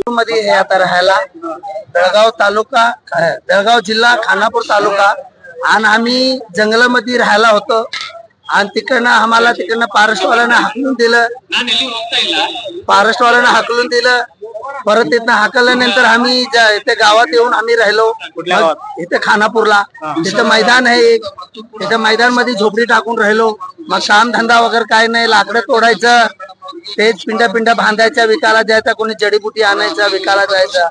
मध्ये हे आता राहायला बेळगाव तालुका, बेळगाव जिल्हा, खानापूर तालुका. आणि आम्ही जंगलामध्ये राहायला होतो आणि तिकडनं आम्हाला फॉरेस्टवाल्यांना हाकलून दिलं. परत तिथनं हाकलल्यानंतर आम्ही इथे गावात येऊन आम्ही राहिलो. इथे खानापूरला तिथं मैदान आहे एक, तिथं मैदान मध्ये झोपडी टाकून राहिलो. मग काम धंदा वगैरे काय नाही, लाकडं तोडायचं, तेच पिंड्या बांधायच्या, विकायला जायचा, कोणी जडीबुटी आणायचा, विकायला जायचा.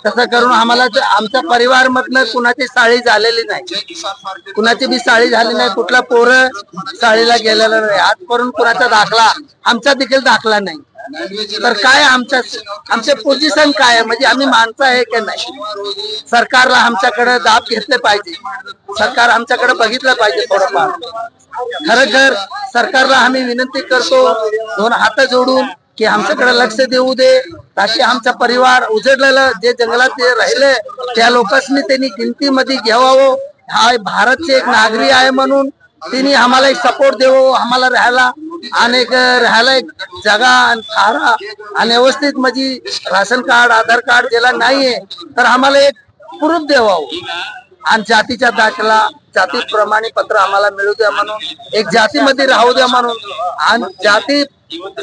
तसं करून आम्हाला आमच्या परिवार मधनं कुणाची साळी झालेली नाही, कुणाची बी साळी झाली नाही, कुठला पोरं साळीला गेलेला नाही. आजपर्यंत कुणाचा दाखला, आमचा देखील दाखला नाही. तर काय आमचे पोझिशन काय आहे, म्हणजे आम्ही माणसं आहे की नाही? सरकारला आमच्याकडे दाब घेतले पाहिजे, सरकार आमच्याकडे बघितलं पाहिजे थोडंफार. खरंखर सरकारला आम्ही विनंती करतो दोन हात जोडून की आमच्याकडे लक्ष देऊ दे, ताकी आमचा परिवार उजडलेलं जे जंगलात राहिले त्या लोकांनी त्यांनी गिनतीमध्ये घ्यावं. हा भारतचे एक नागरिक आहे म्हणून तिने आम्हाला एक सपोर्ट देवो, आम्हाला राहायला आणि राहायला एक जागा थारा आणि व्यवस्थित म्हणजे राशन कार्ड, आधार कार्ड ज्याला नाहीये तर आम्हाला एक प्रूफ द्यावं आणि जातीचा दाखला, जाती प्रमाणपत्र आम्हाला मिळू द्या म्हणून, एक जातीमध्ये राहू द्या म्हणून. आणि जाती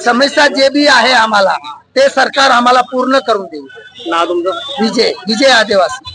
समस्या जे बी आहे आम्हाला ते सरकार आम्हाला पूर्ण करून देईल. नाव तुमचं? विजय आदिवासी.